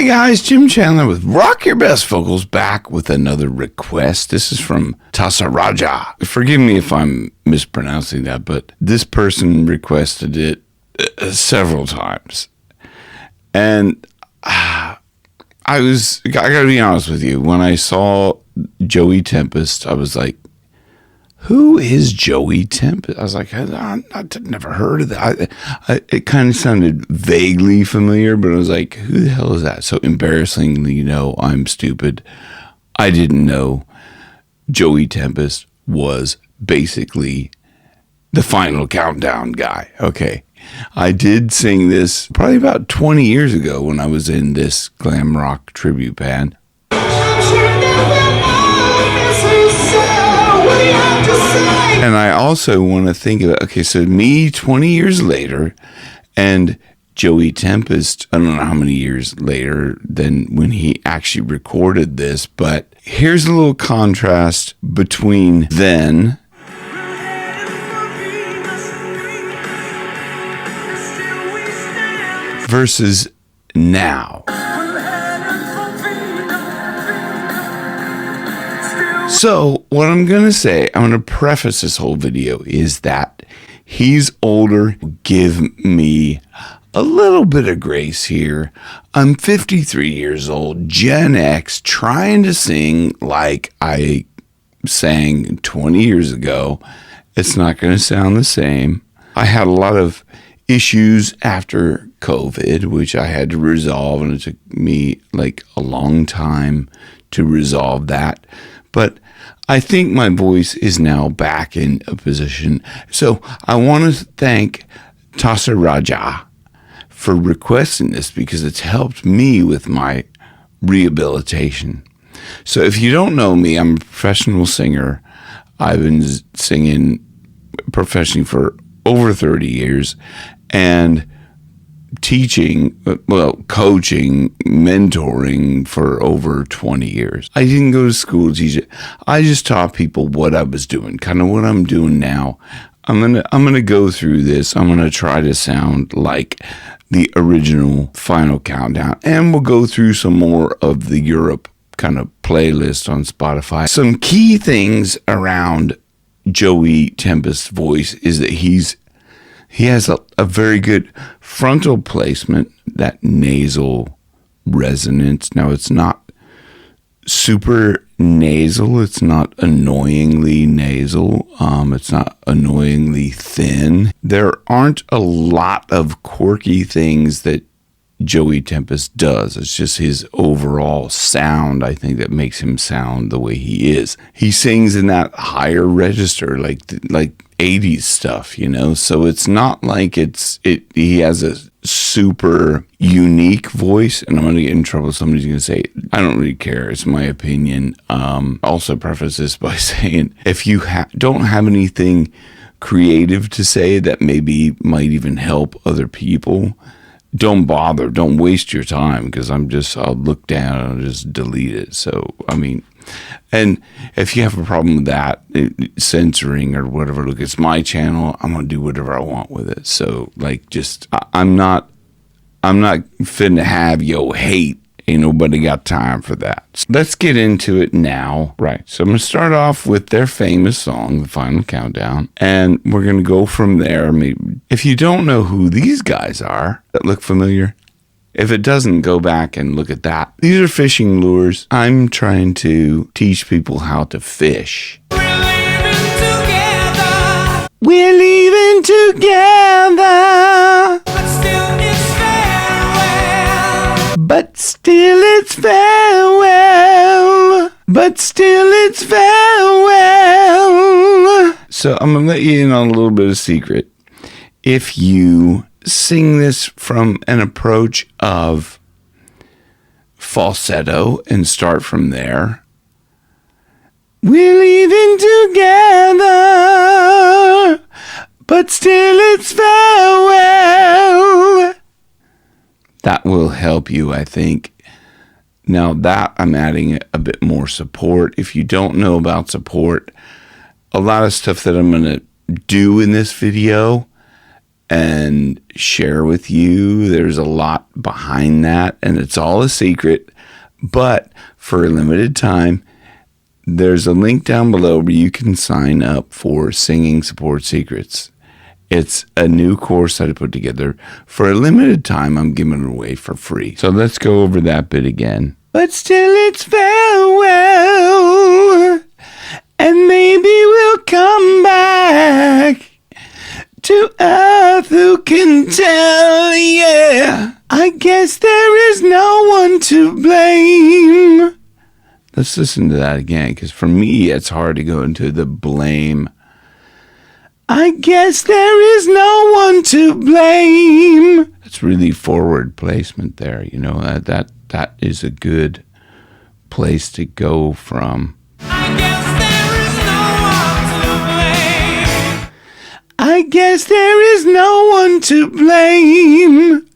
Hey guys, Jim Chandler with Rock Your Best Vocals back with another request. This is from Tasa Raja. Forgive me if I'm mispronouncing that, but this person requested it several times. And I gotta be honest with you, when I saw Joey Tempest, I was like, who is Joey Tempest? I was like, I've never heard of that. It kind of sounded vaguely familiar, but I was like, who the hell is that? So embarrassingly, I'm stupid. I didn't know Joey Tempest was basically the Final Countdown guy. Okay. I did sing this probably about 20 years ago when I was in this glam rock tribute band. And I also want to think about, okay, so me 20 years later and Joey Tempest, I don't know how many years later than when he actually recorded this, but here's a little contrast between then versus now. So what I'm going to say, I'm going to preface this whole video is that he's older. Give me a little bit of grace here. I'm 53 years old, Gen X, trying to sing like I sang 20 years ago. It's not going to sound the same. I had a lot of issues after COVID, which I had to resolve, and it took me like a long time to resolve that. But I think my voice is now back in a position. So I want to thank Tasa Raja for requesting this because it's helped me with my rehabilitation. So if you don't know me, I'm a professional singer. I've been singing professionally for over 30 years and teaching, coaching, mentoring for over 20 years. I didn't go to school to teach it. I just taught people what I was doing, kind of what I'm doing now. I'm gonna go through this. I'm gonna try to sound like the original Final Countdown, and we'll go through some more of the Europe kind of playlist on Spotify. Some key things around Joey Tempest's voice is that he has a very good frontal placement, that nasal resonance. Now, it's not super nasal. It's not annoyingly nasal. It's not annoyingly thin. There aren't a lot of quirky things that Joey Tempest does. It's just his overall sound, I think, that makes him sound the way he is. He sings in that higher register, like 80s stuff, so it's not like he has a super unique voice, and I'm going to get in trouble. Somebody's going to say, I don't really care. It's my opinion. Also preface this by saying, if you don't have anything creative to say that maybe might even help other people, don't bother. Don't waste your time, because I'll look down and just delete it. So, and if you have a problem with that, censoring or whatever, look, it's my channel. I'm going to do whatever I want with it. So, I'm not finna have yo hate. Ain't nobody got time for that. So let's get into it now. Right. So I'm going to start off with their famous song, The Final Countdown, and we're going to go from there. Maybe if you don't know who these guys are that look familiar, if it doesn't, go back and look at that. These are fishing lures. I'm trying to teach people how to fish. We're leaving together. But still it's farewell. But still it's farewell. So I'm going to let you in on a little bit of secret. If you sing this from an approach of falsetto and start from there, we're leaving together, but still it's farewell. That will help you, I think. Now that I'm adding a bit more support. If you don't know about support, a lot of stuff that I'm going to do in this video and share with you. There's a lot behind that, and it's all a secret. But for a limited time, there's a link down below where you can sign up for Singing Support Secrets. It's a new course that I put together. For a limited time, I'm giving it away for free. So let's go over that bit again. But still it's farewell, and maybe we'll come back to earth, who can tell, yeah. I guess there is no one to blame. Let's listen to that again, because for me, it's hard to go into the blame. I guess there is no one to blame. That's really forward placement there. You know, that is a good place to go from. I guess there is no one to blame.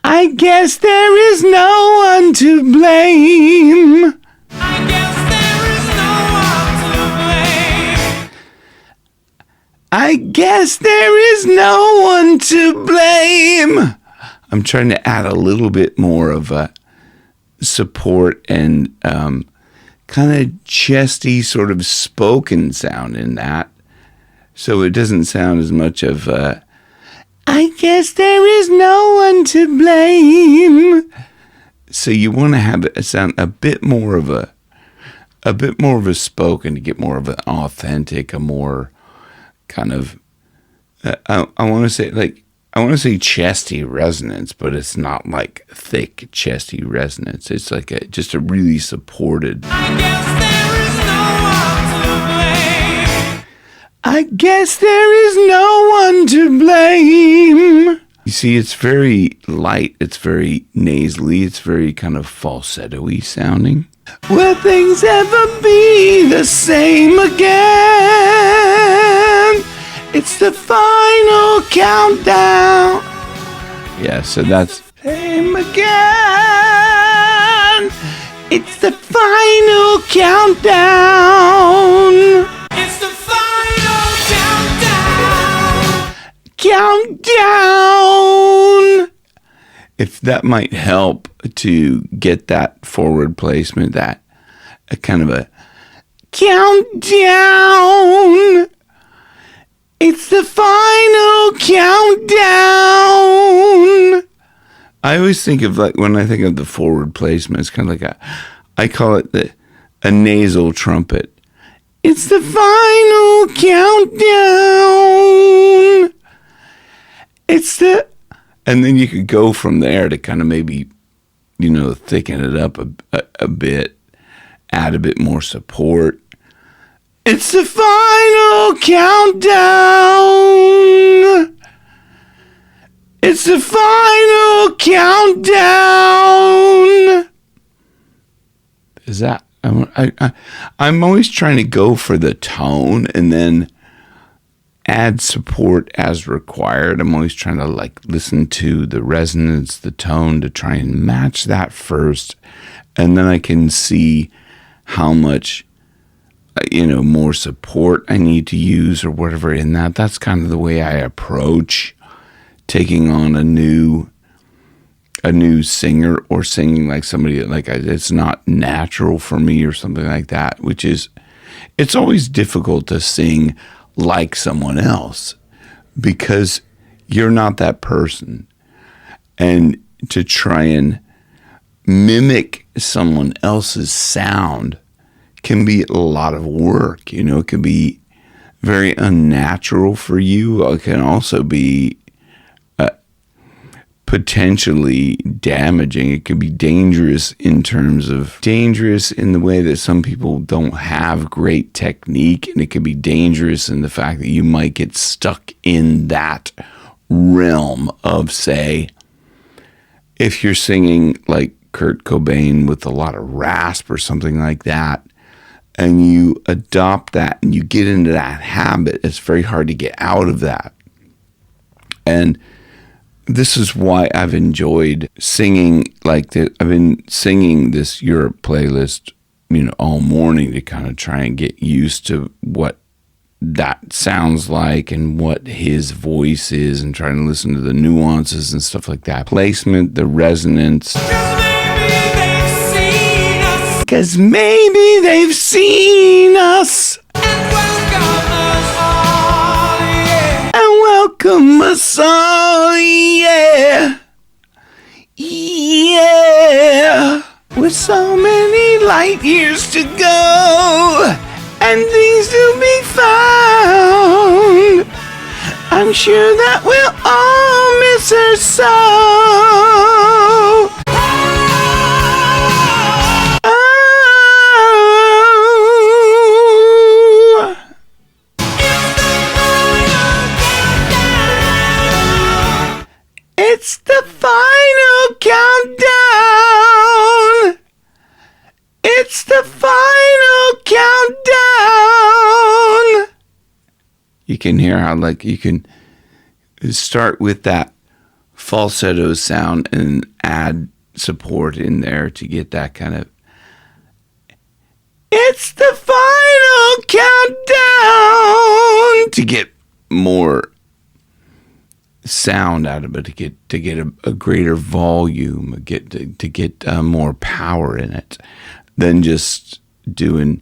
I guess there is no one to blame. I guess there is no one to blame. I guess there is no one to blame. I guess there is no one to blame. I'm trying to add a little bit more of a support and kind of chesty sort of spoken sound in that. So it doesn't sound as much of I guess there is no one to blame. So you want to have it sound a bit more of a spoken to get more of an authentic, a more kind of I want to say chesty resonance, but it's not like thick chesty resonance. It's like just a really supported. I guess there is no one to blame. I guess there is no one to blame. You see, it's very light. It's very nasally. It's very kind of falsetto-y sounding. Will things ever be the same again? It's the final countdown. Yeah, so that's same again. It's the final countdown. It's the final countdown. Countdown. If that might help to get that forward placement, that a kind of a countdown. It's the final countdown. I always think of, like, when I think of the forward placement, it's kind of like I call it a nasal trumpet. It's the final countdown. And then you could go from there to kind of maybe, you know, thicken it up a bit, add a bit more support. It's the final countdown. It's the final countdown. Is that? I'm always trying to go for the tone and then add support as required. I'm always trying to like listen to the resonance, the tone, to try and match that first, and then I can see how much, you know, more support I need to use or whatever in that. That's kind of the way I approach taking on a new singer or singing like somebody like it's not natural for me or something like that, which is, it's always difficult to sing like someone else because you're not that person, and to try and mimic someone else's sound can be a lot of work. You know, it can be very unnatural for you. It can also be potentially damaging. It could be dangerous in the way that some people don't have great technique, and it could be dangerous in the fact that you might get stuck in that realm of, say, if you're singing like Kurt Cobain with a lot of rasp or something like that, and you adopt that and you get into that habit, it's very hard to get out of that. And this is why I've enjoyed singing like this. I've been singing this Europe playlist, you know, all morning to kind of try and get used to what that sounds like and what his voice is, and trying to listen to the nuances and stuff like that. Placement, the resonance. Because maybe they've seen us. And welcome us all, yeah. Yeah. With so many light years to go and things to be found, I'm sure that we'll all miss her so. It's the final countdown. It's the final countdown. You can hear how, like, you can start with that falsetto sound and add support in there to get that kind of. It's the final countdown to get more sound out of it, to get a greater volume, to get more power in it than just doing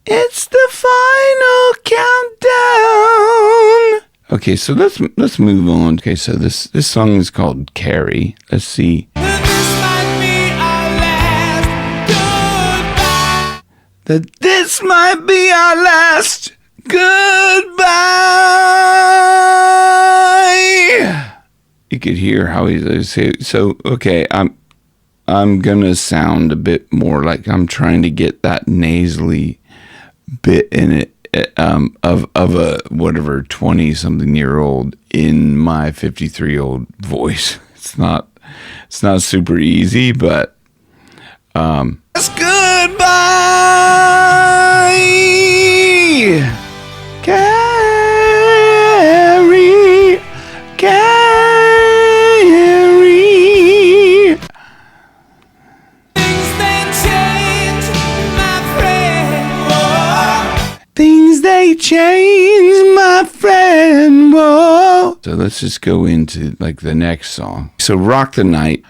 it's the final countdown. Okay, so let's move on. Okay, so this song is called Carrie. Let's see. That this might be our last goodbye. You could hear how he's so. Okay, I'm gonna sound a bit more like I'm trying to get that nasally bit in it of a whatever 20-something-year-old in my 53-year-old voice. It's not super easy, but it's goodbye, Carrie, Carrie. Things they change, my friend. Things they change, my friend. Whoa. So let's just go into like the next song. So Rock the Night.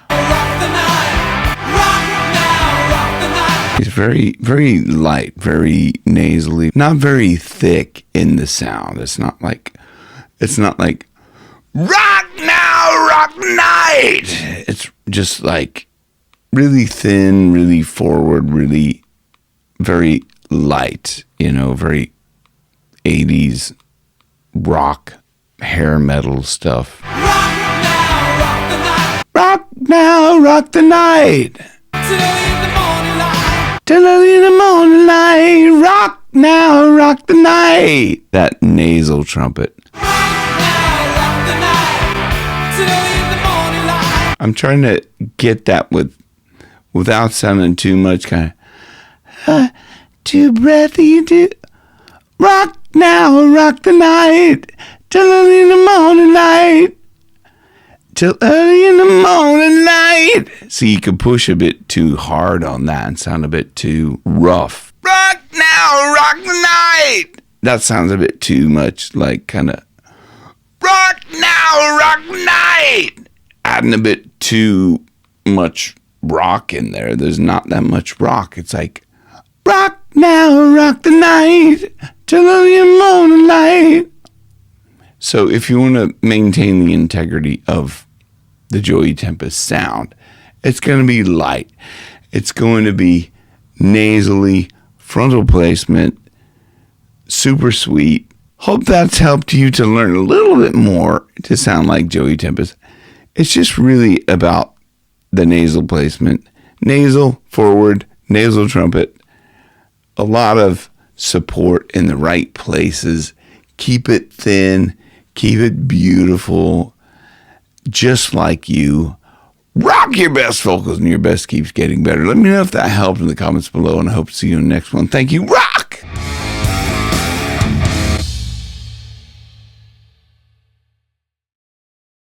It's very, very light, very nasally, not very thick in the sound. It's not like rock now, rock night. It's just like really thin, really forward, really very light, very 80s rock, hair metal stuff. Rock now, rock the night. Rock now, rock the night. Till early in the morning light. Rock now, rock the night. That nasal trumpet. Rock now, rock the night. Till early in the morning light. I'm trying to get that without sounding too much, kind of too breathy. Rock now, rock the night. Till early in the morning light. Till early in the morning light. So you could push a bit too hard on that and sound a bit too rough. Rock now, rock the night. That sounds a bit too much like kind of rock now, rock the night. Adding a bit too much rock in there. There's not that much rock. It's like rock now, rock the night. Till early in the morning light. So if you want to maintain the integrity of the Joey Tempest sound, it's going to be light. It's going to be nasally, frontal placement, super sweet. Hope that's helped you to learn a little bit more to sound like Joey Tempest. It's just really about the nasal placement. Nasal, forward, nasal trumpet. A lot of support in the right places. Keep it thin. Keep it beautiful, just like you. Rock your best vocals, and your best keeps getting better. Let me know if that helped in the comments below, and I hope to see you in the next one. Thank you. Rock!